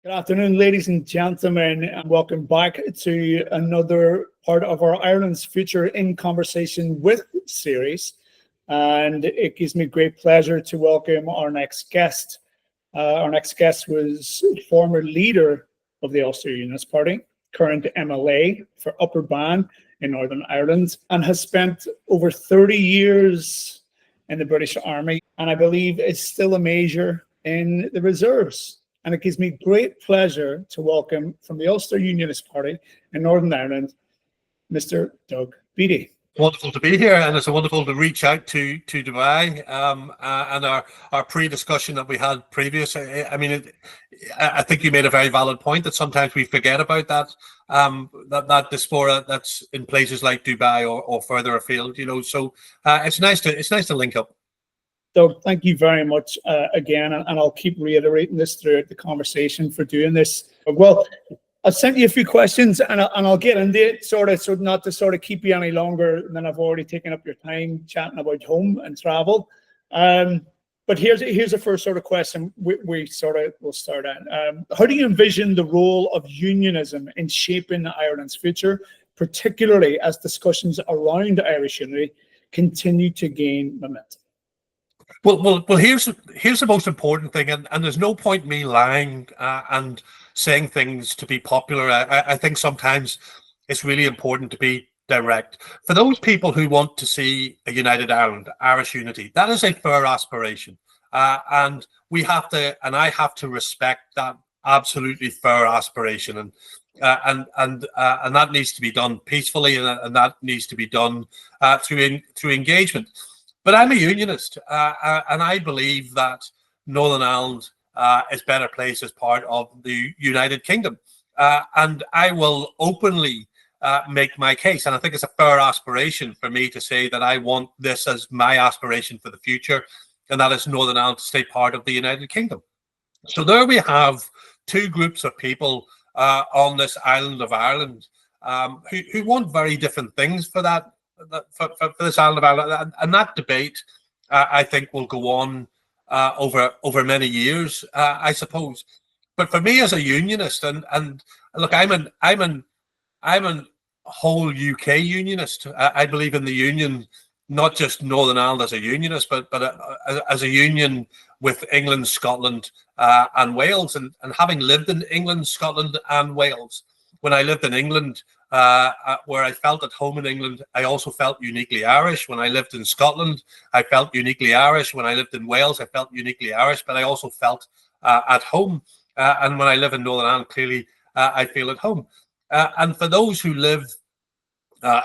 Good afternoon, ladies and gentlemen, and welcome back to another part of our Ireland's Future in Conversation with series. And it gives me great pleasure to welcome our next guest. Our next guest was former leader of the Ulster Unionist Party, current MLA for Upper Ban in Northern Ireland, and has spent over 30 years in the British Army, and I believe is still a major in the reserves. And it gives me great pleasure to welcome from the Ulster Unionist Party in Northern Ireland, Mr. Doug Beattie. Wonderful to be here, and it's wonderful to reach out to Dubai and our pre-discussion that we had previous. I think you made a very valid point that sometimes we forget about that diaspora that's in places like Dubai or further afield. So it's nice to link up. Doug, thank you very much again, and I'll keep reiterating this throughout the conversation for doing this. Well, I've sent you a few questions, and I'll get into it, so not to keep you any longer than I've already taken up your time chatting about home and travel. But here's the first sort of question we'll start at. How do you envision the role of unionism in shaping Ireland's future, particularly as discussions around Irish unity continue to gain momentum? Well, here's the most important thing, and there's no point me lying and saying things to be popular. I think sometimes it's really important to be direct. For those people who want to see a united Ireland, Irish unity, that is a fair aspiration, and I have to respect that absolutely fair aspiration, and that needs to be done peacefully, and that needs to be done through engagement. But I'm a unionist, and I believe that Northern Ireland is better placed as part of the United Kingdom. And I will openly make my case. And I think it's a fair aspiration for me to say that I want this as my aspiration for the future, and that is Northern Ireland to stay part of the United Kingdom. So there we have two groups of people on this island of Ireland who want very different things for that. For this island of Ireland, and that debate, I think, will go on over many years, I suppose. But for me as a unionist, and look, I'm an whole UK unionist. I believe in the union, not just Northern Ireland as a unionist, but as a union with England, Scotland, and Wales. And having lived in England, Scotland, and Wales, when I lived in England, where I felt at home in England, I also felt uniquely Irish. When I lived in Scotland, I felt uniquely Irish. When I lived in Wales, I felt uniquely Irish, but I also felt at home. And when I live in Northern Ireland, clearly I feel at home. And for those who live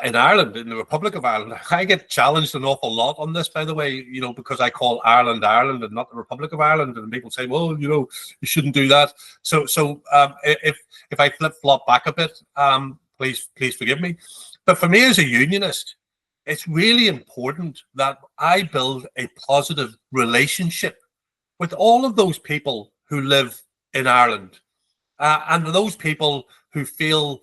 in Ireland, in the Republic of Ireland, I get challenged an awful lot on this, by the way, because I call Ireland Ireland and not the Republic of Ireland, and people say, well, you shouldn't do that. So if I flip-flop back a bit, please forgive me. But for me as a unionist, it's really important that I build a positive relationship with all of those people who live in Ireland, and those people who feel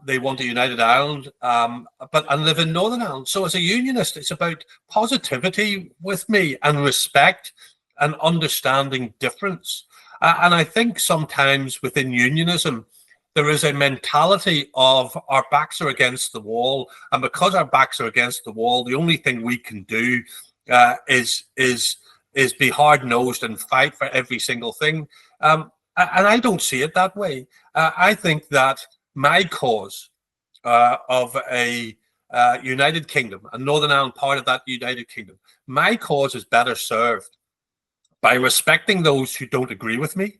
they want a united Ireland, and live in Northern Ireland. So as a unionist, it's about positivity with me and respect and understanding difference. And I think sometimes within unionism, there is a mentality of our backs are against the wall, and because our backs are against the wall, the only thing we can do is be hard-nosed and fight for every single thing. And I don't see it that way. I think that my cause of a United Kingdom, and Northern Ireland part of that United Kingdom, my cause is better served by respecting those who don't agree with me,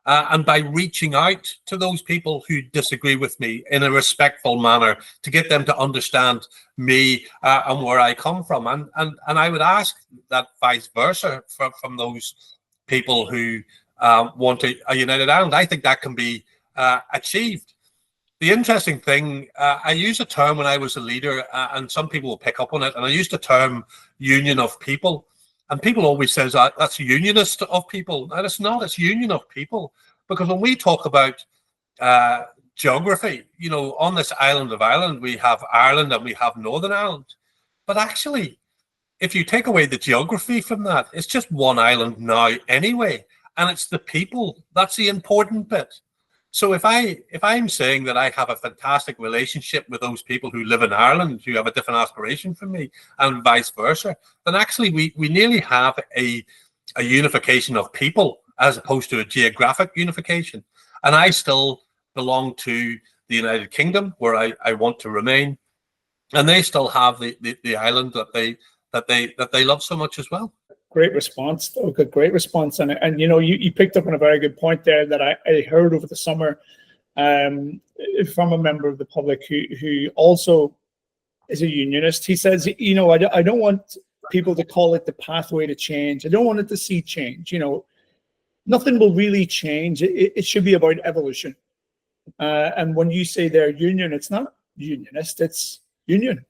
and by reaching out to those people who disagree with me in a respectful manner to get them to understand me and where I come from. And I would ask that vice versa from those people who want a united Ireland. I think that can be achieved. The interesting thing, I used a term when I was a leader, and some people will pick up on it, and I used the term union of people. And people always says that's unionist of people. And it's not, it's union of people. Because when we talk about geography, on this island of Ireland, we have Ireland and we have Northern Ireland. But actually, if you take away the geography from that, it's just one island now anyway. and it's the people that's the important bit. So if I'm saying that I have a fantastic relationship with those people who live in Ireland who have a different aspiration from me, and vice versa, then actually we nearly have a unification of people as opposed to a geographic unification. And I still belong to the United Kingdom, where I want to remain, and they still have the island that they love so much as well. Great response, Doug. A great response, and you know, you picked up on a very good point there that I heard over the summer from a member of the public who also is a unionist. He says, you know, I don't want people to call it the pathway to change. I don't want it to see change. You know, nothing will really change. It should be about evolution. And when you say they're union, it's not unionist, it's union.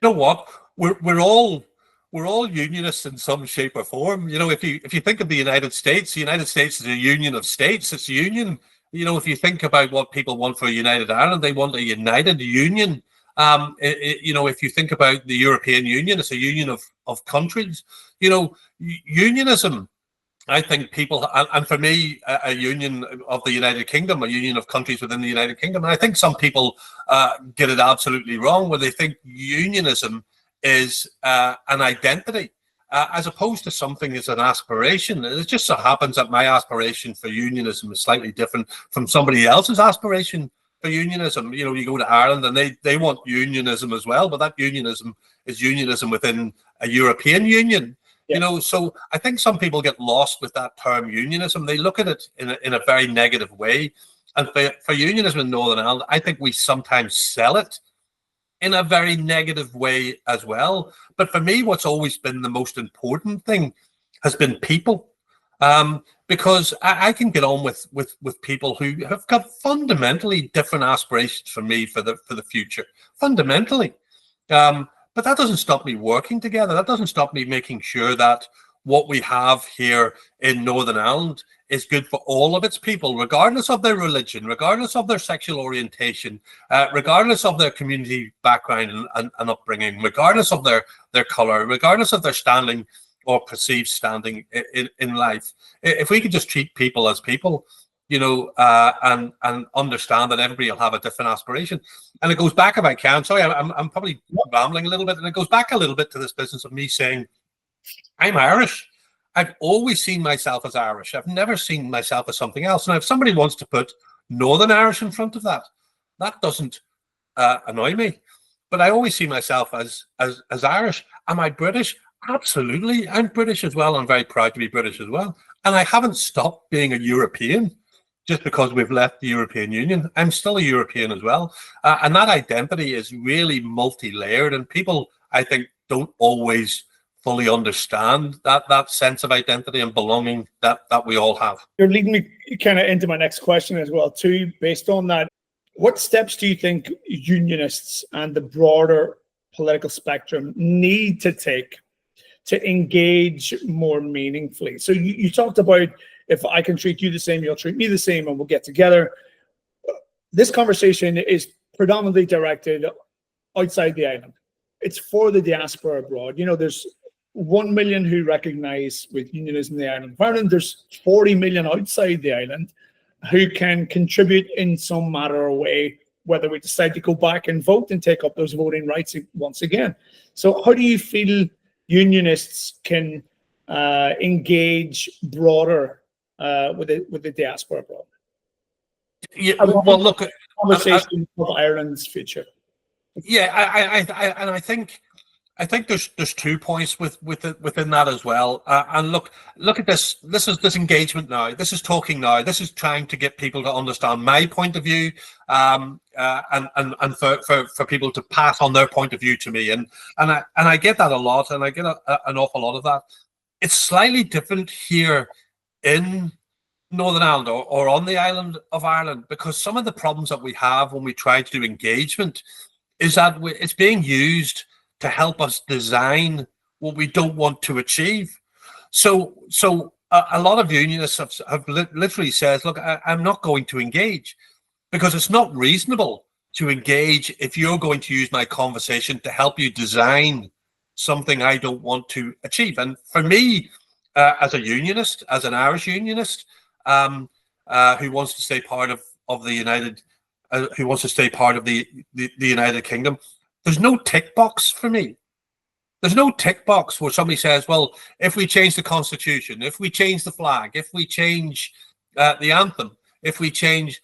You know what? We're all unionists in some shape or form. You know, if you think of the United States is a union of states. It's a union. You know, if you think about what people want for a united Ireland, they want a united union. You know, if you think about the European Union, it's a union of countries. You know, unionism, I think people, and for me, a union of the United Kingdom, a union of countries within the United Kingdom. And I think some people get it absolutely wrong, where they think unionism is an identity, as opposed to something as an aspiration. It just so happens that my aspiration for unionism is slightly different from somebody else's aspiration for unionism. You know, you go to Ireland and they want unionism as well, but that unionism is unionism within a European Union. Yeah. You know, so I think some people get lost with that term unionism. They look at it in a very negative way. And for unionism in Northern Ireland, I think we sometimes sell it in a very negative way as well. But for me, what's always been the most important thing has been people, because I can get on with people who have got fundamentally different aspirations for me for the future, fundamentally. But that doesn't stop me working together. That doesn't stop me making sure that what we have here in Northern Ireland is good for all of its people, regardless of their religion, regardless of their sexual orientation, regardless of their community background and upbringing, regardless of their colour, regardless of their standing or perceived standing in life. If we could just treat people as people, you know, and understand that everybody will have a different aspiration. And it goes back, if I can, sorry, I'm probably rambling a little bit, and it goes back a little bit to this business of me saying, I'm Irish. I've always seen myself as Irish. I've never seen myself as something else. And if somebody wants to put Northern Irish in front of that, that doesn't annoy me. But I always see myself as Irish. Am I British? Absolutely. I'm British as well. I'm very proud to be British as well. And I haven't stopped being a European just because we've left the European Union. I'm still a European as well. And that identity is really multi-layered. And people, I think, don't always fully understand that sense of identity and belonging that we all have. You're leading me kind of into my next question as well, too, based on that. What steps do you think unionists and the broader political spectrum need to take to engage more meaningfully? So you talked about, if I can treat you the same, you'll treat me the same, and we'll get together. This conversation is predominantly directed outside the island. It's for the diaspora abroad. You know, there's 1 million who recognise with unionism the island of Ireland. There's 40 million outside the island who can contribute in some manner or way, whether we decide to go back and vote and take up those voting rights once again. So how do you feel unionists can engage broader with the diaspora abroad? Yeah, well, look, conversation of Ireland's future. Yeah, I think there's 2 points within that as well. And look at this. This is engagement now. This is talking now. This is trying to get people to understand my point of view, and for people to pass on their point of view to me. And I get that a lot, and I get an awful lot of that. It's slightly different here in Northern Ireland or on the island of Ireland, because some of the problems that we have when we try to do engagement is that it's being used to help us design what we don't want to achieve. So a lot of unionists have literally says, look, I'm not going to engage because it's not reasonable to engage if you're going to use my conversation to help you design something I don't want to achieve. And for me, as a unionist, as an Irish unionist, who wants to stay part of the United, who wants to stay part of the United Kingdom. There's no tick box for me. There's no tick box where somebody says, well, if we change the constitution, if we change the flag, if we change the anthem, if we change,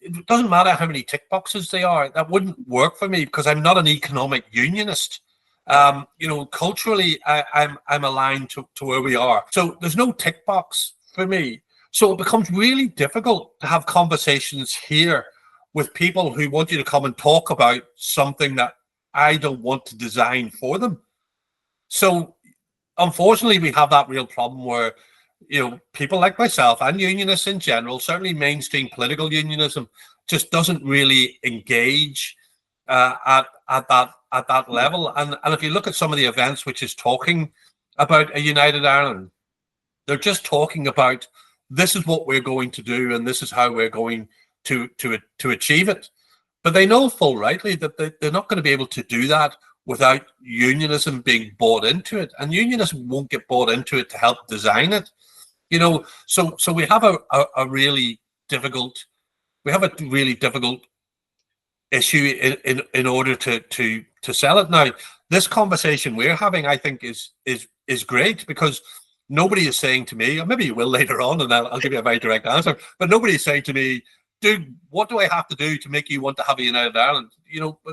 it doesn't matter how many tick boxes they are. That wouldn't work for me because I'm not an economic unionist. Culturally, I'm aligned to where we are. So there's no tick box for me. So it becomes really difficult to have conversations here with people who want you to come and talk about something that I don't want to design for them. So unfortunately, we have that real problem where, people like myself and unionists in general, certainly mainstream political unionism, just doesn't really engage at that level. And if you look at some of the events which is talking about a united Ireland, they're just talking about this is what we're going to do and this is how we're going to achieve it. But they know full rightly that they're not going to be able to do that without unionism being bought into it, and unionism won't get bought into it to help design it. So we have a really difficult issue in order to sell it. Now, this conversation we're having, I think, is great because nobody is saying to me, or maybe you will later on, and I'll give you a very direct answer, but nobody is saying to me, dude, what do I have to do to make you want to have a united Ireland?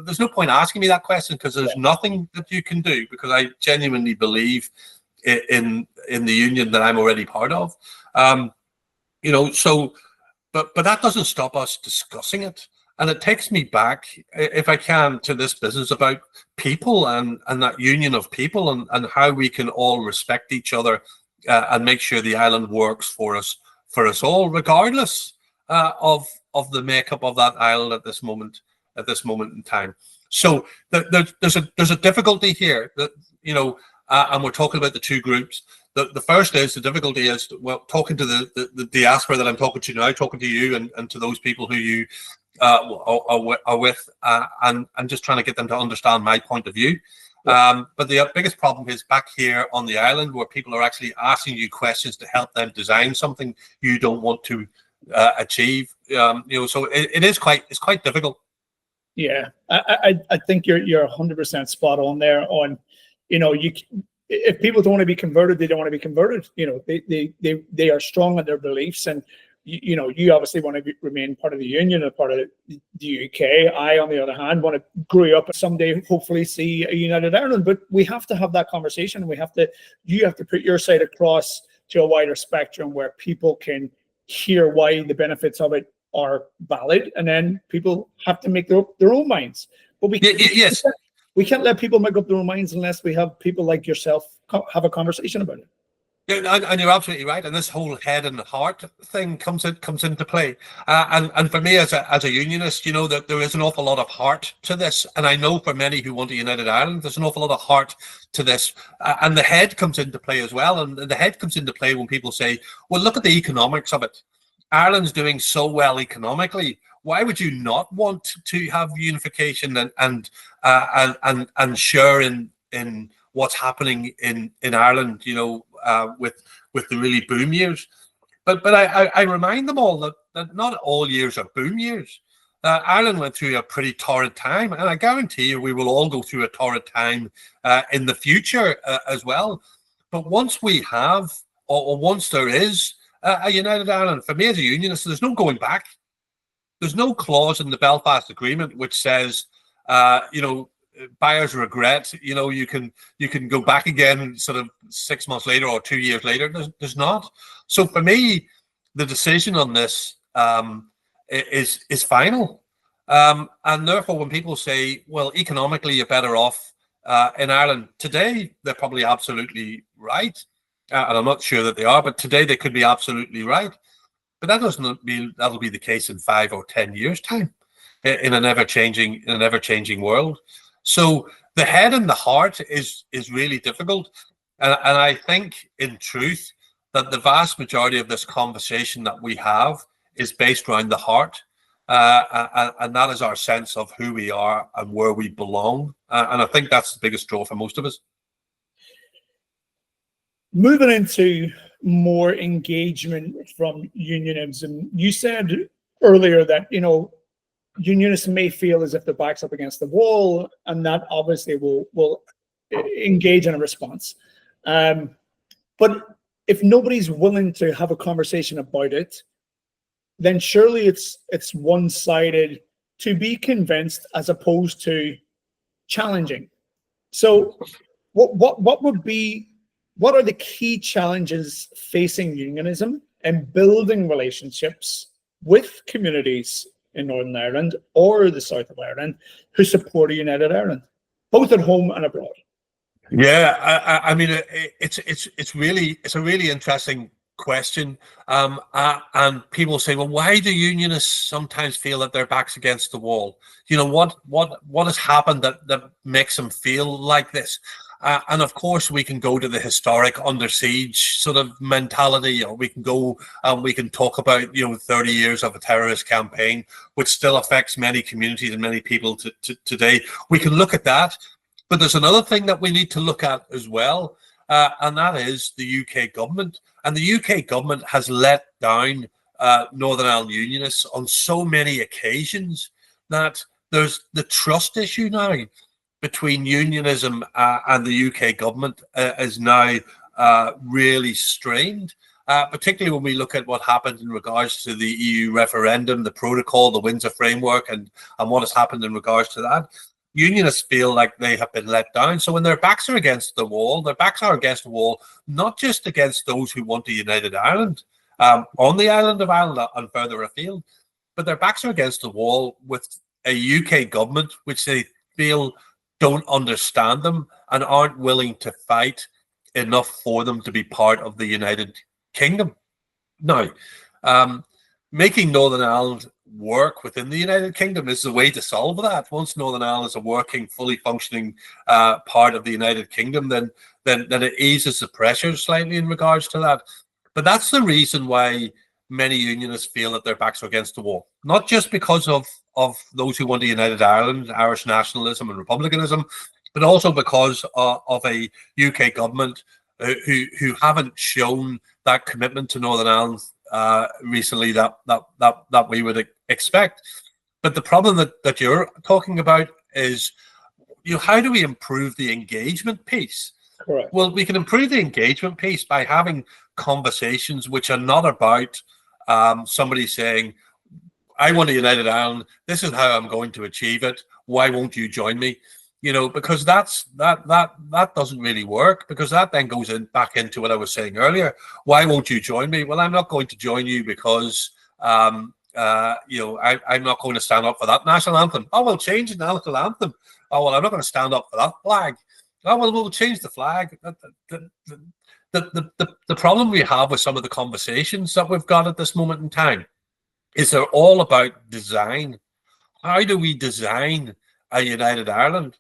There's no point asking me that question because there's nothing that you can do, because I genuinely believe in the union that I'm already part of. But that doesn't stop us discussing it. And it takes me back, if I can, to this business about people and that union of people and how we can all respect each other and make sure the island works for us all, regardless of the makeup of that island at this moment in time. So there's a difficulty here that and we're talking about the two groups. The first is the difficulty is, well, talking to the diaspora that I'm talking to now, talking to you and to those people who you are with, and just trying to get them to understand my point of view. But the biggest problem is back here on the island, where people are actually asking you questions to help them design something you don't want to achieve. So it's quite difficult. Yeah, I think you're 100% spot on there. On, if people don't want to be converted, they don't want to be converted. They are strong in their beliefs, and you obviously want to remain part of the union and part of the UK. I, on the other hand, want to grow up and someday hopefully see a united Ireland. But we have to have that conversation. You have to put your side across to a wider spectrum where people can hear why the benefits of it are valid, and then people have to make their own minds. But we can't let people make up their own minds unless we have people like yourself have a conversation about it. Yeah, and you're absolutely right. And this whole head and heart thing comes into play. And for me, as a unionist, that there is an awful lot of heart to this. And I know for many who want a united Ireland, there's an awful lot of heart to this. And the head comes into play as well. And the head comes into play when people say, well, look at the economics of it. Ireland's doing so well economically. Why would you not want to have unification and share in what's happening in Ireland? With the really boom years, but I remind them all that not all years are boom years. Ireland went through a pretty torrid time, and I guarantee you we will all go through a torrid time in the future as well. But once we have, or once there is a united Ireland, for me as a unionist, there's no going back. There's no clause in the Belfast Agreement which says, buyer's regret. You can go back again, sort of 6 months later or 2 years later. There's not. So for me, the decision on this is final. And therefore, when people say, "Well, economically, you're better off in Ireland," today they're probably absolutely right. And I'm not sure that they are, but today they could be absolutely right. But that doesn't mean that'll be the case in 5 or 10 years' time in an ever-changing world. So the head and the heart is really difficult. And I think, in truth, that the vast majority of this conversation that we have is based around the heart. And that is our sense of who we are and where we belong. And I think that's the biggest draw for most of us. moving into more engagement from unionism, you said earlier that, unionists may feel as if their back's up against the wall, and that obviously will engage in a response. But if nobody's willing to have a conversation about it, then surely it's one-sided to be convinced as opposed to challenging. So what are the key challenges facing unionism and building relationships with communities in Northern Ireland or the south of Ireland who support a united Ireland, both at home and abroad? Yeah, I mean, it's a really interesting question. And people say, well, why do unionists sometimes feel that their back's against the wall? What has happened that makes them feel like this? And of course, we can go to the historic under siege sort of mentality, or we can go and we can talk about 30 years of a terrorist campaign, which still affects many communities and many people today. We can look at that, but there's another thing that we need to look at as well, and that is the UK government. And the UK government has let down Northern Ireland unionists on so many occasions that there's the trust issue now between unionism and the UK government is now really strained, particularly when we look at what happened in regards to the EU referendum, the protocol, the Windsor framework, and what has happened in regards to that. Unionists feel like they have been let down. So when their backs are against the wall, their backs are against the wall, not just against those who want a united Ireland on the island of Ireland and further afield, but their backs are against the wall with a UK government which they feel don't understand them and aren't willing to fight enough for them to be part of the United Kingdom. Now, making Northern Ireland work within the United Kingdom is the way to solve that. Once Northern Ireland is a working, fully functioning part of the United Kingdom, then it eases the pressure slightly in regards to that. But that's the reason why many unionists feel that their backs are against the wall, not just because of those who want a united Ireland, Irish nationalism and republicanism, but also because of a UK government who haven't shown that commitment to Northern Ireland recently that we would expect. But the problem that you're talking about is, how do we improve the engagement piece? Correct. Well, we can improve the engagement piece by having conversations which are not about somebody saying, I want a united Ireland, this is how I'm going to achieve it, why won't you join me? Because that doesn't really work, because that then goes back into what I was saying earlier. Why won't you join me? Well, I'm not going to join you because I'm not going to stand up for that national anthem. Oh, we'll change the national anthem. Oh, well, I'm not going to stand up for that flag. Oh, well, we'll change the flag. The problem we have with some of the conversations that we've got at this moment in time is they're all about design. How do we design a united Ireland?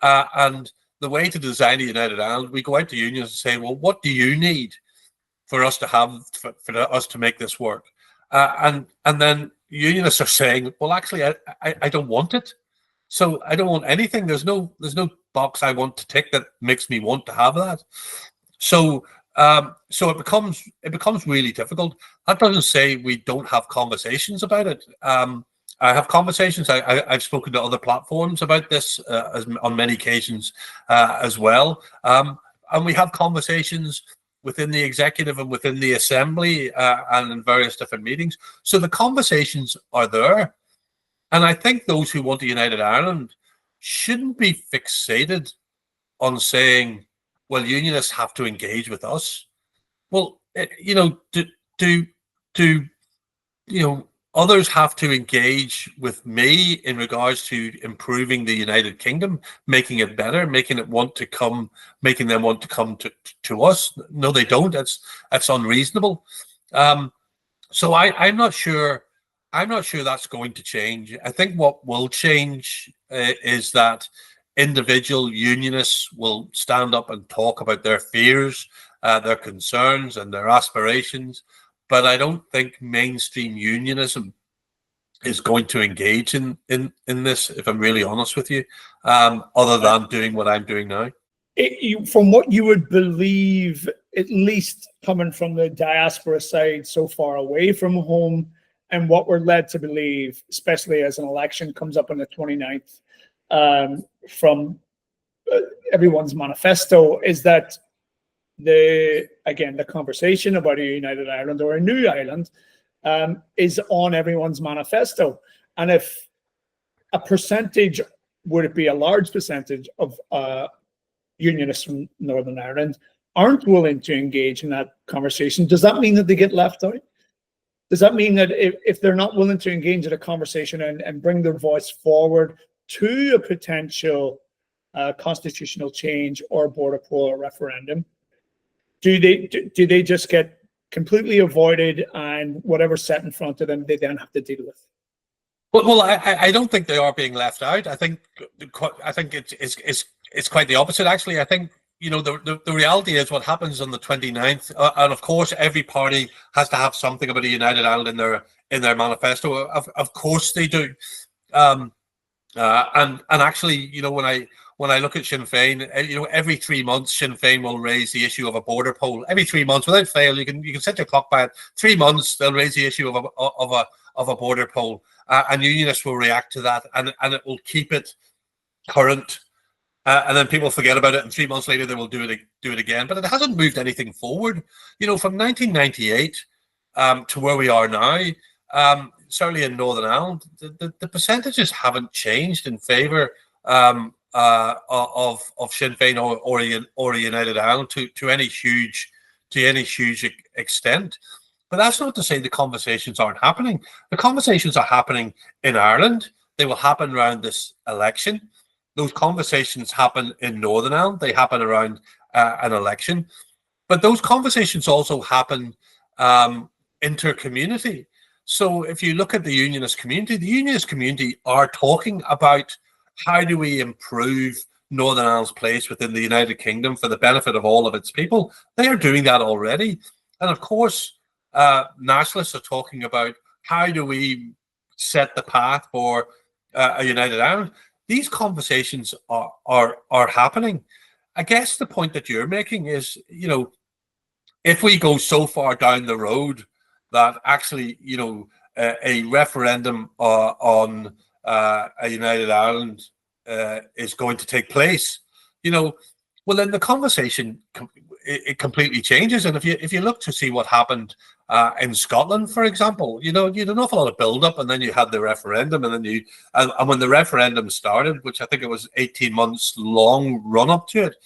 And the way to design a united Ireland, we go out to unions and say, well, what do you need for us to have, for us to make this work? And then unionists are saying, well, actually, I don't want it. So I don't want anything. There's no box I want to tick that makes me want to have that. So it becomes really difficult. That doesn't say we don't have conversations about it. I have conversations. I've spoken to other platforms about this on many occasions as well. And we have conversations within the executive and within the assembly and in various different meetings. So the conversations are there. And I think those who want a united Ireland shouldn't be fixated on saying, well, unionists have to engage with us. Well, others have to engage with me in regards to improving the United Kingdom, making it better, making them want to come to us. No, they don't. That's unreasonable. So I'm not sure. I'm not sure that's going to change. I think what will change is that individual unionists will stand up and talk about their fears, their concerns, and their aspirations. But I don't think mainstream unionism is going to engage in this, if I'm really honest with you, other than doing what I'm doing now. From what you would believe, at least coming from the diaspora side, so far away from home, and what we're led to believe, especially as an election comes up on the 29th, from everyone's manifesto, is that the conversation about a united Ireland or a new Ireland is on everyone's manifesto. And if a percentage, would it be a large percentage of unionists from Northern Ireland aren't willing to engage in that conversation, does that mean that they get left out? Does that mean that if they're not willing to engage in a conversation and bring their voice forward to a potential constitutional change or border poll or referendum, do they just get completely avoided, and whatever's set in front of them, they then have to deal with? Well, I don't think they are being left out. I think it's quite the opposite, actually. I think, you know, the reality is what happens on the 29th, and of course every party has to have something about a united Ireland in their manifesto. Of course they do. And actually, you know, when I look at Sinn Féin, you know, every 3 months Sinn Féin will raise the issue of a border poll. Every 3 months, without fail, you can set your clock by it. 3 months they'll raise the issue of a border poll, and unionists will react to that, and it will keep it current. And then people forget about it, and 3 months later they will do it again. But it hasn't moved anything forward. You know, from 1998 to where we are now, certainly in Northern Ireland, the percentages haven't changed in favour of Sinn Féin or a united Ireland to any huge extent. But that's not to say the conversations aren't happening. The conversations are happening in Ireland. They will happen around this election. Those conversations happen in Northern Ireland. They happen around an election. But those conversations also happen inter-community. So if you look at the unionist community are talking about how do we improve Northern Ireland's place within the United Kingdom for the benefit of all of its people. They are doing that already. And of course, nationalists are talking about how do we set the path for a united Ireland. These conversations are happening. I guess the point that you're making is, you know, if we go so far down the road that actually, you know, a referendum on a united Ireland is going to take place, you know, well then the conversation it completely changes. And if you look to see what happened in Scotland, for example, you know, you had an awful lot of build-up, and then you had the referendum, and then and when the referendum started, which I think it was 18 months long run-up to it,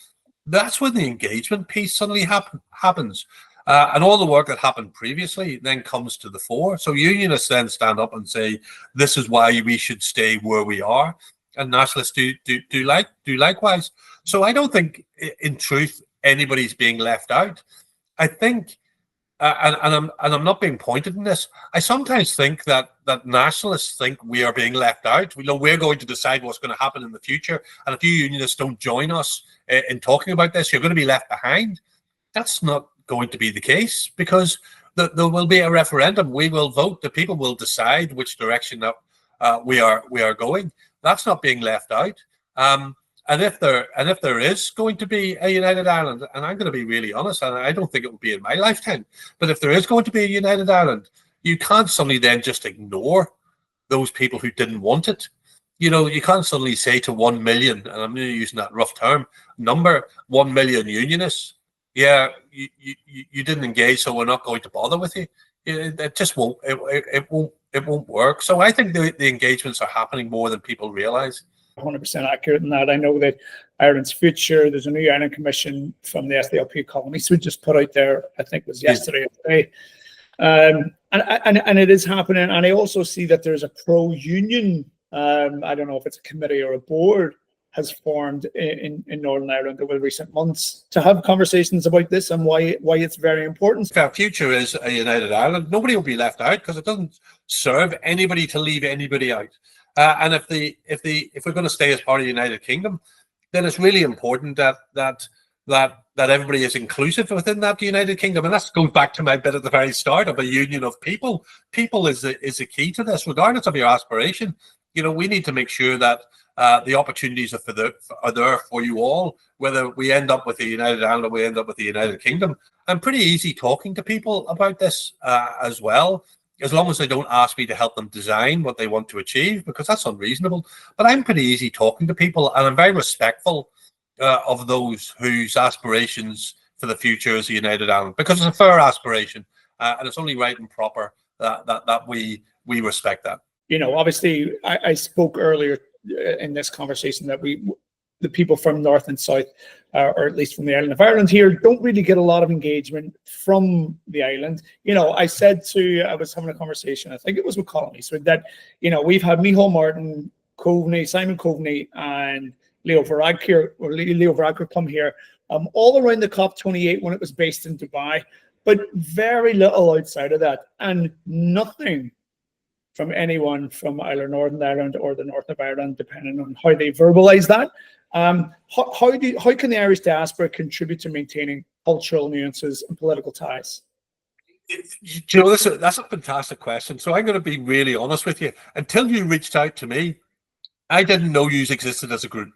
that's when the engagement piece suddenly happens. And all the work that happened previously then comes to the fore. So unionists then stand up and say, this is why we should stay where we are. And nationalists do likewise. So I don't think, in truth, anybody's being left out. I think, and I'm not being pointed in this, I sometimes think that nationalists think we are being left out. We know we're going to decide what's going to happen in the future. And if you unionists don't join us in talking about this, you're going to be left behind. That's not going to be the case, because there will be a referendum. We will vote. The people will decide which direction that we are going. That's not being left out. And if there is going to be a united Ireland, and I'm going to be really honest, and I don't think it will be in my lifetime, but if there is going to be a united Ireland, you can't suddenly then just ignore those people who didn't want it. You know, you can't suddenly say to 1 million, and I'm using that rough term number, 1 million unionists, yeah, you didn't engage, so we're not going to bother with you. It just won't. It won't work. So I think the engagements are happening more than people realise. 100% accurate in that. I know that Ireland's Future, there's a new Ireland Commission from the SDLP colonies we just put out there, I think it was yesterday or today. And it is happening. And I also see that there's a pro-union, I don't know if it's a committee or a board, has formed in Northern Ireland over recent months to have conversations about this and why it's very important. If our future is a united Ireland, nobody will be left out, because it doesn't serve anybody to leave anybody out. And if we're going to stay as part of the United Kingdom, then it's really important that everybody is inclusive within that United Kingdom. And that goes back to my bit at the very start of a union of people. People is the key to this, regardless of your aspiration. we need to make sure that the opportunities are there for you all, whether we end up with the United Ireland or we end up with the United Kingdom. I'm pretty easy talking to people about this as well, as long as they don't ask me to help them design what they want to achieve, because that's unreasonable. But I'm pretty easy talking to people, and I'm very respectful of those whose aspirations for the future is the United Ireland, because it's a fair aspiration, and it's only right and proper that we respect that. Obviously, I spoke earlier in this conversation that the people from North and South, or at least from the island of Ireland here, don't really get a lot of engagement from the island. I was having a conversation, I think it was with Colony, so that, we've had Micheál Martin, Simon Coveney, and Leo Varadkar come here, all around the COP28 when it was based in Dubai, but very little outside of that, and nothing from anyone from either Northern Ireland or the North of Ireland, depending on how they verbalise that. How can the Irish diaspora contribute to maintaining cultural nuances and political ties? That's a fantastic question. So I'm going to be really honest with you. Until you reached out to me, I didn't know you existed as a group.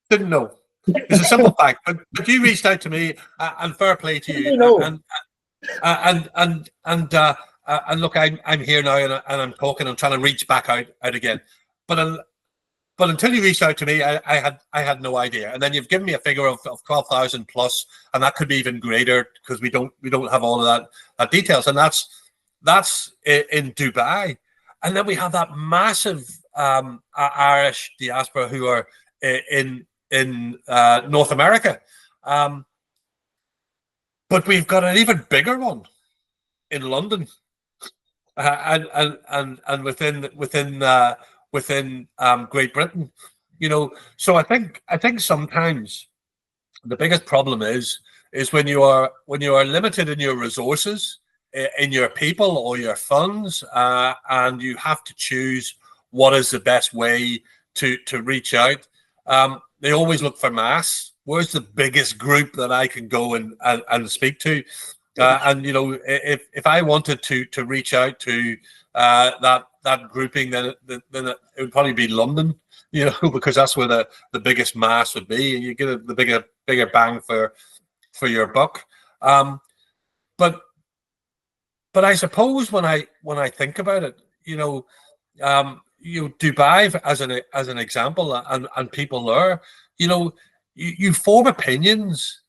Didn't know. It's a simple fact. But you reached out to me, and fair play to you. And look, I'm here now, and I'm talking. I'm trying to reach back out again. But until you reached out to me, I had no idea. And then you've given me a figure of 12,000 plus, and that could be even greater because we don't have all of that details. And that's in Dubai. And then we have that massive Irish diaspora who are in North America. But we've got an even bigger one in London. And within Great Britain, so I think sometimes the biggest problem is when you are limited in your resources, in your people or your funds, and you have to choose what is the best way to reach out. They always look for mass. Where's the biggest group that I can go and speak to? And if I wanted to reach out to that grouping, then it would probably be London, because that's where the biggest mass would be, and you get the bigger bang for your buck. But I suppose when I think about it, Dubai as an example, and people there, you form opinions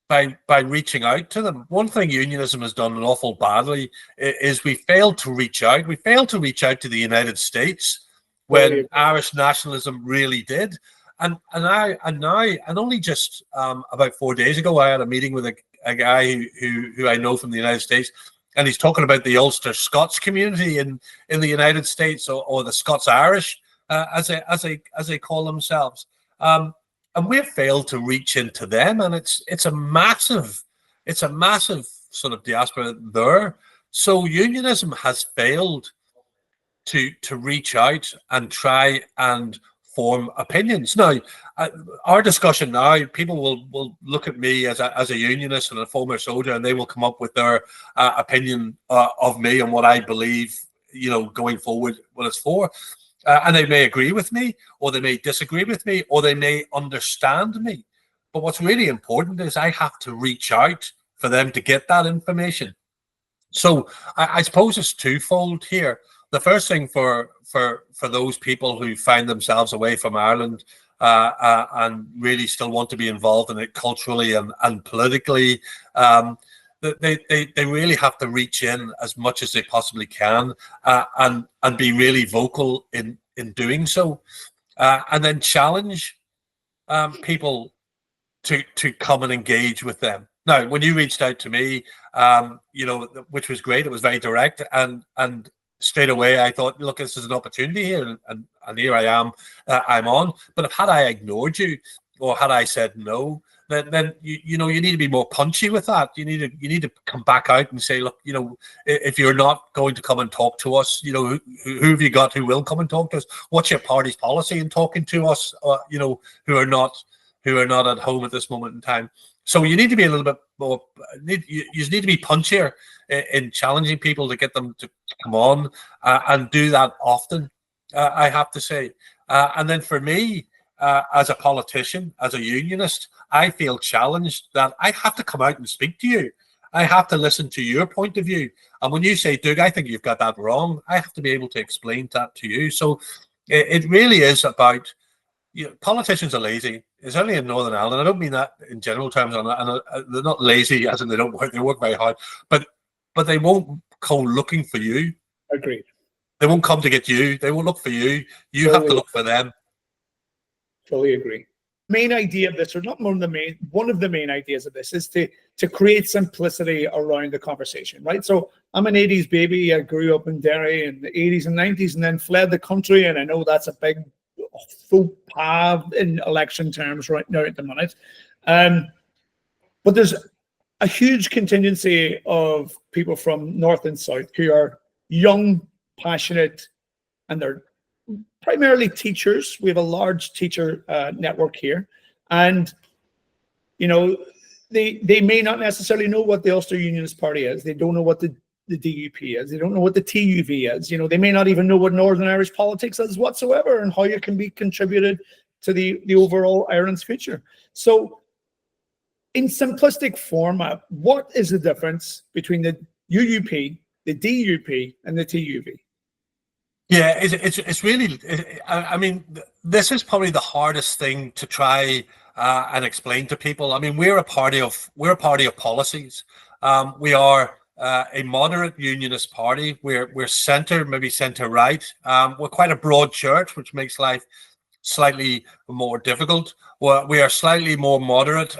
by reaching out to them. One thing unionism has done an awful badly is we failed to reach out. We failed to reach out to the United States when Irish nationalism really did. And only just about 4 days ago, I had a meeting with a guy who I know from the United States, and he's talking about the Ulster Scots community in the United States, or the Scots Irish, as they call themselves. And we've failed to reach into them, and it's a massive sort of diaspora there. So unionism has failed to reach out and try and form opinions. Now, our discussion now, people will look at me as a unionist and a former soldier, and they will come up with their opinion of me and what I believe, going forward, what it's for. And they may agree with me, or they may disagree with me, or they may understand me. But what's really important is I have to reach out for them to get that information. So I suppose it's twofold here. The first thing for those people who find themselves away from Ireland and really still want to be involved in it culturally and politically, they really have to reach in as much as they possibly can, and be really vocal in doing so, and then challenge people to come and engage with them. Now, when you reached out to me, which was great, it was very direct, and straight away I thought, look, this is an opportunity here, and here I am, I'm on. But had I ignored you, or had I said no, then you need to be more punchy with that. You need to come back out and say, look, if you're not going to come and talk to us, who have you got who will come and talk to us? What's your party's policy in talking to us? Who are not at home at this moment in time. So you need to be a little bit more. You just need to be punchier in challenging people to get them to come on, and do that often. I have to say. And then for me, as a politician, as a unionist, I feel challenged that I have to come out and speak to you. I have to listen to your point of view. And when you say, Doug, I think you've got that wrong, I have to be able to explain that to you. So it really is about, politicians are lazy. It's only in Northern Ireland. I don't mean that in general terms. And they're not lazy as in they don't work. They work very hard. But they won't go looking for you. Agreed. They won't come to get you. They won't look for you. You have to look for them. Fully agree. Main idea of this, or not one of the main ideas of this, is to create simplicity around the conversation, right? So I'm an 80s baby. I grew up in Derry in the 80s and 90s and then fled the country. And I know that's a big faux pas in election terms right now at the minute. But there's a huge contingency of people from North and South who are young, passionate, and they're primarily teachers. We have a large teacher network here, and they may not necessarily know what the Ulster Unionist Party is. They don't know what the DUP is. They don't know what the TUV is. They may not even know what Northern Irish politics is whatsoever, and how it can be contributed to the overall Ireland's future. So, in simplistic format, what is the difference between the UUP, the DUP, and the TUV? Yeah, it's really. I mean, this is probably the hardest thing to try and explain to people. I mean, we're a party of policies. We are a moderate unionist party. We're centre, maybe centre right. We're quite a broad church, which makes life slightly more difficult. We are slightly more moderate.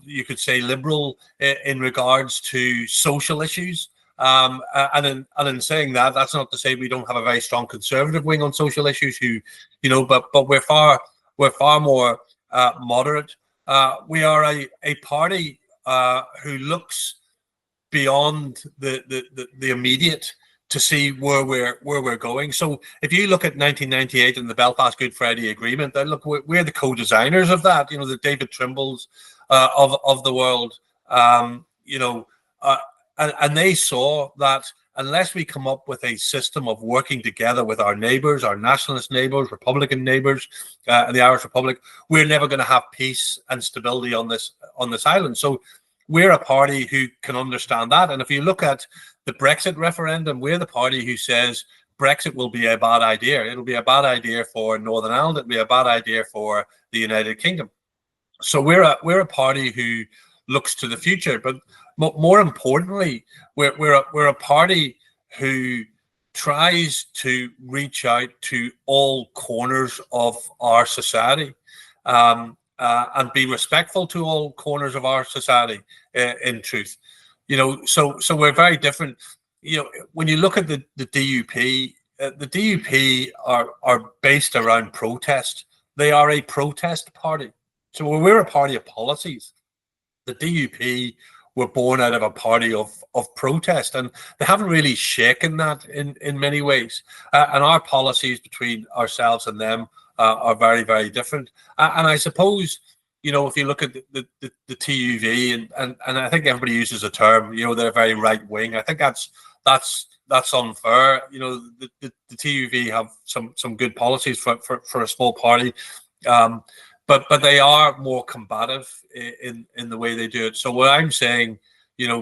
You could say liberal in regards to social issues. And in saying that, that's not to say we don't have a very strong conservative wing on social issues. But we're far more moderate. We are a party who looks beyond the immediate to see where we're going. So if you look at 1998 and the Belfast Good Friday Agreement, then look, we're the co-designers of that. The David Trimble's of the world. And they saw that unless we come up with a system of working together with our neighbours, our nationalist neighbours, Republican neighbours, and the Irish Republic, we're never going to have peace and stability on this island. So we're a party who can understand that. And if you look at the Brexit referendum, we're the party who says Brexit will be a bad idea. It'll be a bad idea for Northern Ireland. It'll be a bad idea for the United Kingdom. So we're a party who looks to the future, but more importantly, we're a party who tries to reach out to all corners of our society, and be respectful to all corners of our society. In truth, so we're very different. When you look at the DUP, the DUP are based around protest. They are a protest party. So we're a party of policies. The DUP were born out of a party of protest, and they haven't really shaken that in many ways. And our policies between ourselves and them are very, very different. And I suppose, if you look at the TUV, and I think everybody uses the term, they're very right wing. I think that's unfair. The TUV have some good policies for a small party. But they are more combative in the way they do it. So what I'm saying,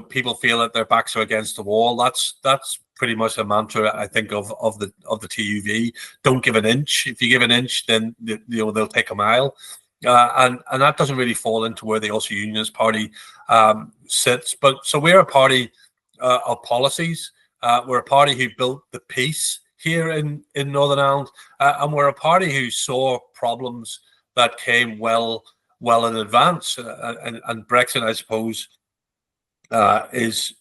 people feel that their backs are against the wall. That's pretty much a mantra, I think, of the TUV. Don't give an inch. If you give an inch, then they'll take a mile. And that doesn't really fall into where the Ulster Unionist Party sits. But so we're a party of policies. We're a party who built the peace here in Northern Ireland, and we're a party who saw problems that came well in advance, and Brexit, I suppose, is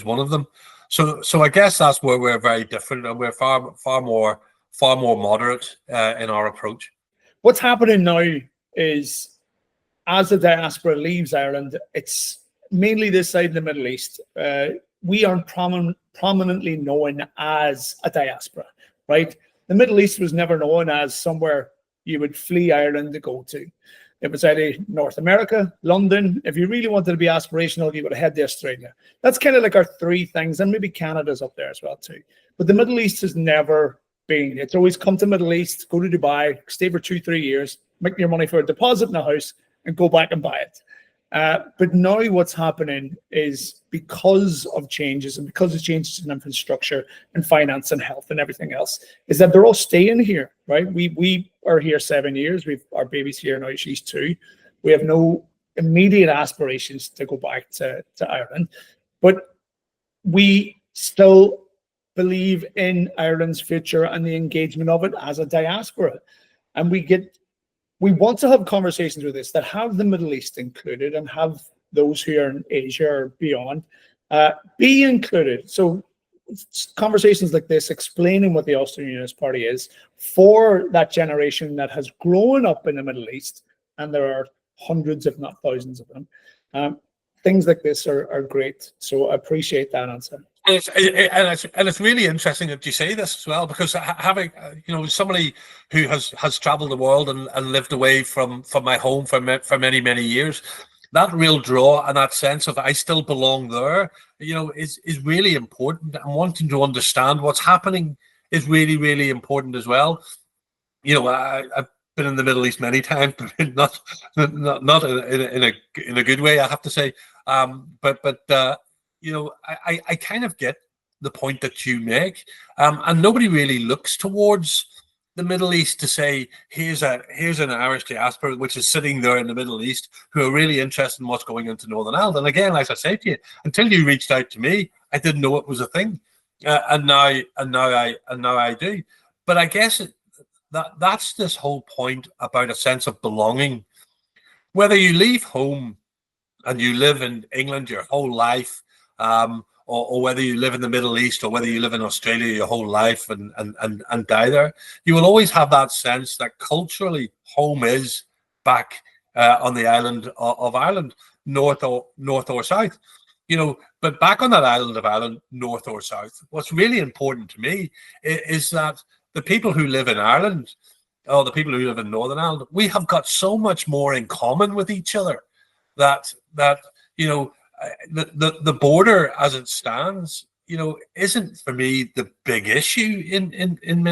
one of them. So I guess that's where we're very different, and we're far more moderate in our approach. What's happening now is, as the diaspora leaves Ireland, it's mainly this side of the Middle East. We aren't prominently known as a diaspora, right? The Middle East was never known as somewhere you would flee Ireland to go to. It was either North America, London. If you really wanted to be aspirational, you would head to Australia. That's kind of like our three things, and maybe Canada's up there as well too. But the Middle East has never been. It's always come to Middle East, go to Dubai, stay for 2-3 years, make your money for a deposit in a house, and go back and buy it. But now what's happening is, because of changes and because of changes in infrastructure and finance and health and everything else, is that they're all staying here, right? We are here 7 years. Our baby's here now, she's 2. We have no immediate aspirations to go back to Ireland, but we still believe in Ireland's future and the engagement of it as a diaspora. And we want to have conversations with this that have the Middle East included and have those who are in Asia or beyond be included. So conversations like this, explaining what the Ulster Unionist Party is for that generation that has grown up in the Middle East, and there are hundreds, if not thousands of them. Things like this are great. So I appreciate that answer. And it's really interesting that you say this as well, because having somebody who has traveled the world and lived away from my home for many years, that real draw and that sense of I still belong there, is really important. And wanting to understand what's happening is really important as well. I've been in the Middle East many times, but not in a good way, I have to say. I kind of get the point that you make, and nobody really looks towards the Middle East to say, here's an Irish diaspora which is sitting there in the Middle East who are really interested in what's going into Northern Ireland. And again, as I say to you, until you reached out to me, I didn't know it was a thing, and now I do. But I guess that's this whole point about a sense of belonging. Whether you leave home and you live in England your whole life, or whether you live in the Middle East, or whether you live in Australia your whole life and die there, you will always have that sense that culturally home is back on the island of Ireland, north or south. But back on that island of Ireland, north or south, what's really important to me is that the people who live in Ireland, or the people who live in Northern Ireland, we have got so much more in common with each other that the border as it stands, isn't for me the big issue in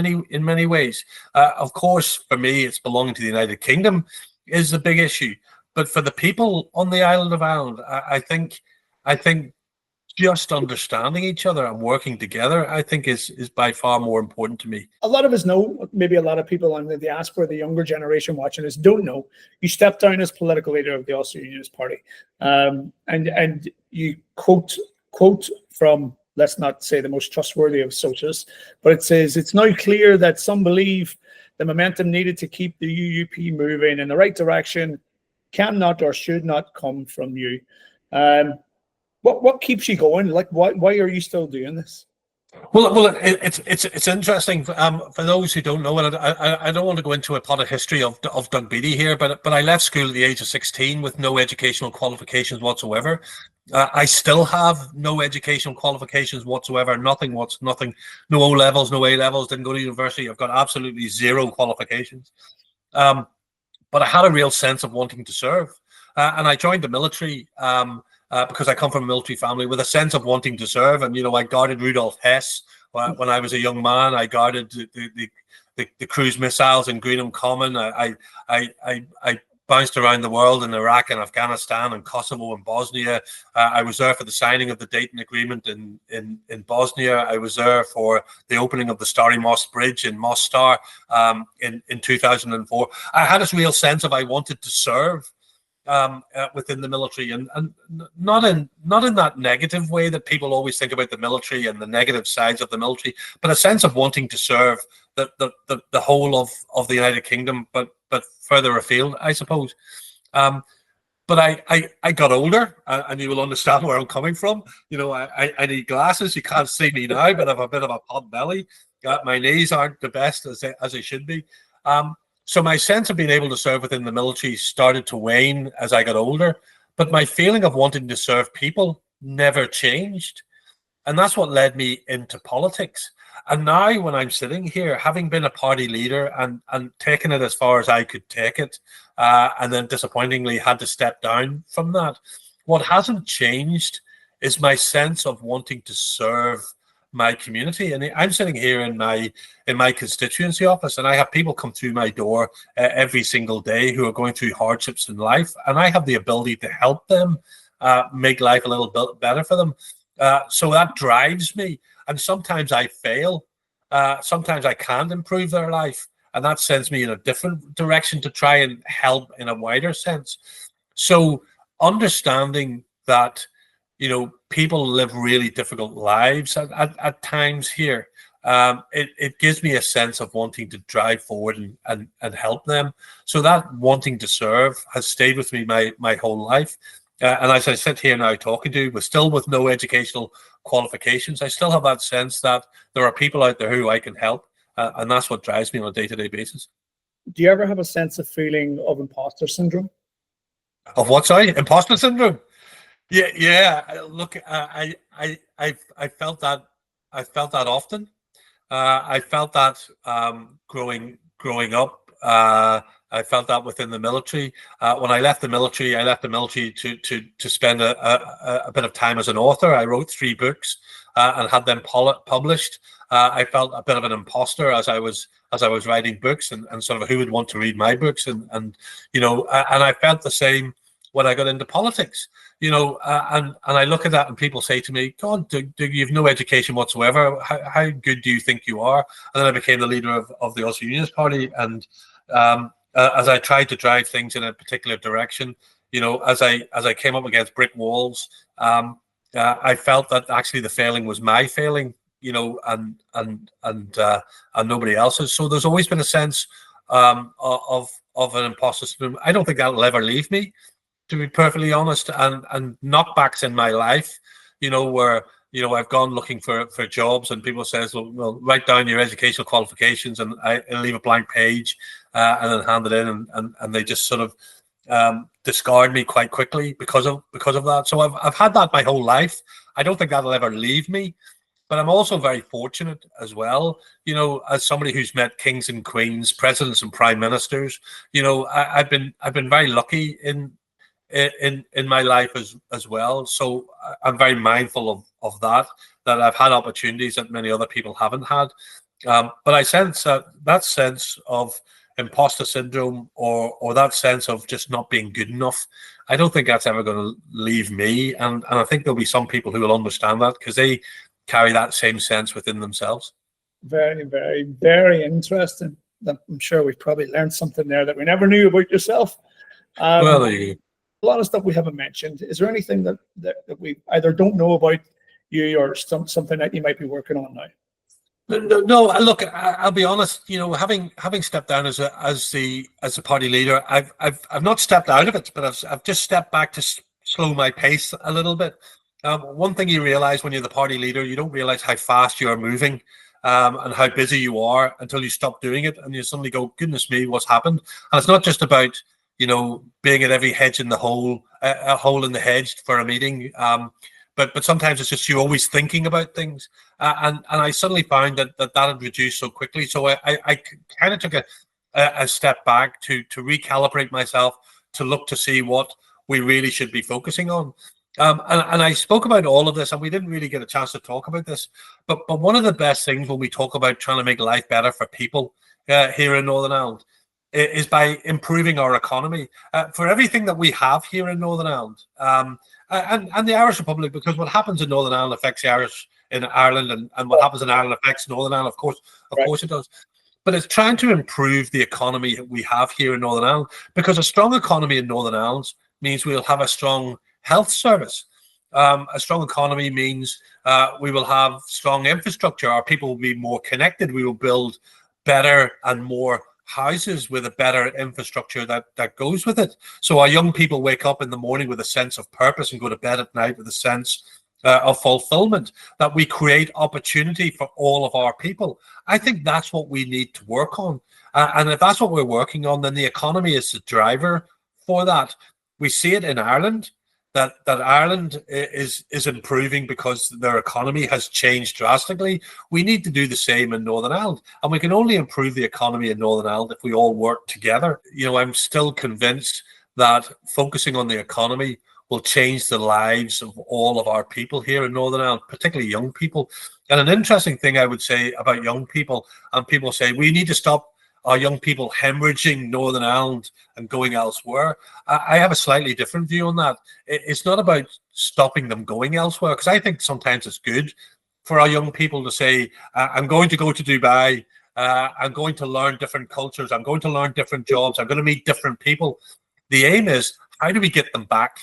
many ways. Of course, for me, it's belonging to the United Kingdom is the big issue. But for the people on the island of Ireland, I think just understanding each other and working together, I think is by far more important to me. A lot of us know, maybe a lot of people in the diaspora, the younger generation watching this, don't know. You stepped down as political leader of the Ulster Unionist Party, and you quote from, let's not say the most trustworthy of sources, but it says, "It's now clear that some believe the momentum needed to keep the UUP moving in the right direction cannot or should not come from you." What keeps you going? Like, why are you still doing this? Well, it's interesting for those who don't know, and I don't want to go into a pot of history of Doug Beattie here, but I left school at the age of 16 with no educational qualifications whatsoever. I still have no educational qualifications whatsoever. Nothing. No O levels, no A levels. Didn't go to university. I've got absolutely zero qualifications. But I had a real sense of wanting to serve, and I joined the military. Because I come from a military family with a sense of wanting to serve. And, I guarded Rudolf Hess when I was a young man. I guarded the cruise missiles in Greenham Common. I bounced around the world in Iraq and Afghanistan and Kosovo and Bosnia. I was there for the signing of the Dayton Agreement in Bosnia. I was there for the opening of the Stary Most Bridge in Mostar in 2004. I had this real sense of I wanted to serve within the military, and not in that negative way that people always think about the military and the negative sides of the military, but a sense of wanting to serve the whole of the United Kingdom, but further afield, I suppose. But I got older, and you will understand where I'm coming from. I need glasses. You can't see me now, but I have a bit of a pot belly. My knees aren't the best as they should be. So my sense of being able to serve within the military started to wane as I got older, but my feeling of wanting to serve people never changed. And that's what led me into politics. And now when I'm sitting here, having been a party leader and taken it as far as I could take it, and then disappointingly had to step down from that, what hasn't changed is my sense of wanting to serve my community. And I'm sitting here in my constituency office, and I have people come through my door every single day who are going through hardships in life, and I have the ability to help them make life a little bit better for them. So that drives me. And sometimes I fail. Sometimes I can't improve their life, and that sends me in a different direction to try and help in a wider sense. So understanding that, people live really difficult lives at times here, it gives me a sense of wanting to drive forward and help them. So that wanting to serve has stayed with me my whole life. And as I sit here now talking to you, still with no educational qualifications, I still have that sense that there are people out there who I can help, and that's what drives me on a day-to-day basis. Do you ever have a sense of feeling of imposter syndrome? Of what? Sorry, imposter syndrome. Yeah. Look, I felt that. I felt that often. I felt that growing up. I felt that within the military. When I left the military, to spend a bit of time as an author. I wrote 3 books and had them published. I felt a bit of an imposter as I was writing books, and sort of who would want to read my books, and I felt the same when I got into politics. And I look at that, and people say to me, "God, Doug, you've no education whatsoever. How good do you think you are?" And then I became the leader of the Ulster Unionist Party, and as I tried to drive things in a particular direction, as I came up against brick walls, I felt that actually the failing was my failing, and nobody else's. So there's always been a sense of an imposter syndrome. I don't think that'll ever leave me, to be perfectly honest. And knockbacks in my life, where I've gone looking for jobs, and people says, well, write down your educational qualifications, and I leave a blank page and then hand it in, and they just sort of discard me quite quickly because of that. So I've had that my whole life. I don't think that'll ever leave me. But I'm also very fortunate as well, as somebody who's met kings and queens, presidents and prime ministers. I've been very lucky in my life as well. So I'm very mindful of that I've had opportunities that many other people haven't had. But I sense that sense of imposter syndrome, or that sense of just not being good enough, I don't think that's ever going to leave me. And I think there'll be some people who will understand that, because they carry that same sense within themselves. Very, very, very interesting. I'm sure we've probably learned something there that we never knew about yourself. Well, there you go. A lot of stuff we haven't mentioned. Is there anything that we either don't know about you, or something that you might be working on now? No, look, I'll be honest. Having stepped down as the party leader, I've not stepped out of it, but I've just stepped back to slow my pace a little bit. One thing you realize when you're the party leader, you don't realize how fast you are moving, and how busy you are, until you stop doing it, and you suddenly go, "Goodness me, what's happened?" And it's not just about being at every hedge in the hole, a hole in the hedge for a meeting. But sometimes it's just you're always thinking about things, and I suddenly found that had reduced so quickly. So I kind of took a step back to recalibrate myself, to look to see what we really should be focusing on. And I spoke about all of this, and we didn't really get a chance to talk about this. But one of the best things when we talk about trying to make life better for people here in Northern Ireland is by improving our economy. For everything that we have here in Northern Ireland, and the Irish Republic, because what happens in Northern Ireland affects the Irish in Ireland, and what happens in Ireland affects Northern Ireland, of course it does. But it's trying to improve the economy that we have here in Northern Ireland, because a strong economy in Northern Ireland means we'll have a strong health service. A strong economy means we will have strong infrastructure. Our people will be more connected. We will build better and more houses with a better infrastructure that goes with it. So our young people wake up in the morning with a sense of purpose, and go to bed at night with a sense of fulfillment, that we create opportunity for all of our people. I think that's what we need to work on. And if that's what we're working on, then the economy is the driver for that. We see it in Ireland, that Ireland is improving because their economy has changed drastically. We need to do the same in Northern Ireland, and we can only improve the economy in Northern Ireland if we all work together. I'm still convinced that focusing on the economy will change the lives of all of our people here in Northern Ireland, particularly young people. And an interesting thing I would say about young people, and people say, we need to stop our young people hemorrhaging Northern Ireland and going elsewhere. I have a slightly different view on that. It's not about stopping them going elsewhere, because I think sometimes it's good for our young people to say, I'm going to go to Dubai, I'm going to learn different cultures, I'm going to learn different jobs, I'm going to meet different people. The aim is, how do we get them back?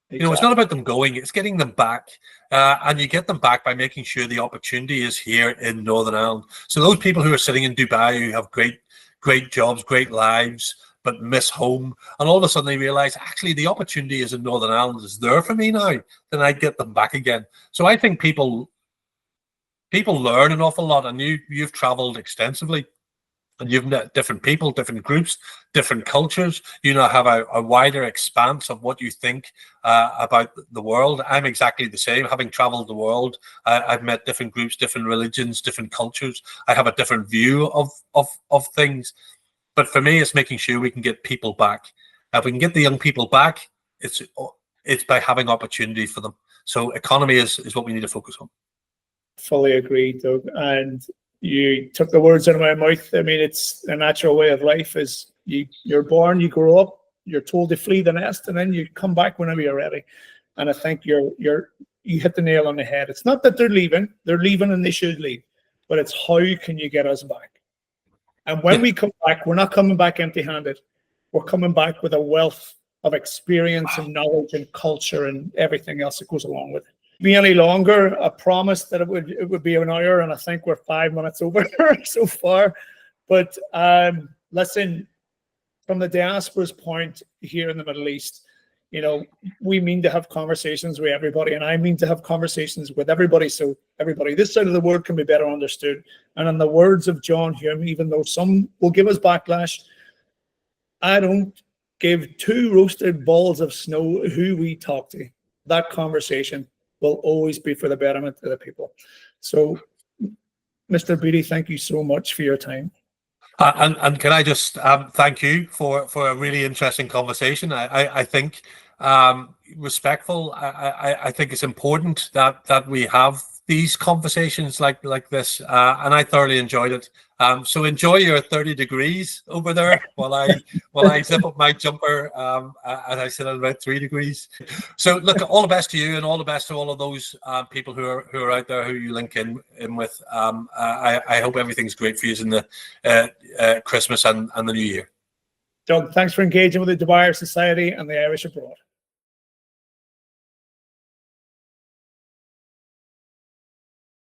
Exactly. You know, it's not about them going, it's getting them back. And you get them back by making sure the opportunity is here in Northern Ireland. So those people who are sitting in Dubai, who have great jobs, great lives, but miss home, and all of a sudden they realize, actually, the opportunity is in Northern Ireland, is there for me now, then I get them back again. So I think people learn an awful lot, and you've traveled extensively, and you've met different people, different groups, different cultures. You now have a wider expanse of what you think about the world. I'm exactly the same. Having traveled the world, I've met different groups, different religions, different cultures. I have a different view of things. But for me, it's making sure we can get people back. If we can get the young people back, it's by having opportunity for them. So economy is what we need to focus on. Fully agree, Doug. And you took the words out of my mouth. I mean, it's a natural way of life. Is you're born, you grow up, you're told to flee the nest, and then you come back whenever you're ready. And I think you hit the nail on the head. It's not that they're leaving and they should leave, but it's how can you get us back? And when we come back, we're not coming back empty-handed. We're coming back with a wealth of experience and knowledge and culture and everything else that goes along with it. Be any longer, I promised that it would be an hour, and I think we're 5 minutes over so far. But listen, from the diaspora's point here in the Middle East, you know, we mean to have conversations with everybody, and I mean to have conversations with everybody, so everybody this side of the world can be better understood. And in the words of John Hume, even though some will give us backlash, I don't give two roasted balls of snow who we talk to. That conversation will always be for the betterment of the people. So, Mr. Beattie, thank you so much for your time. And can I just thank you for a really interesting conversation. I think respectful. I think it's important that we have these conversations like this, and I thoroughly enjoyed it. So enjoy your 30 degrees over there while I zip up my jumper as I sit at about 3 degrees. So look, all the best to you, and all the best to all of those people who are out there who you link in with. I hope everything's great for you in the Christmas and the New Year. Doug, thanks for engaging with the Dubai Society and the Irish abroad.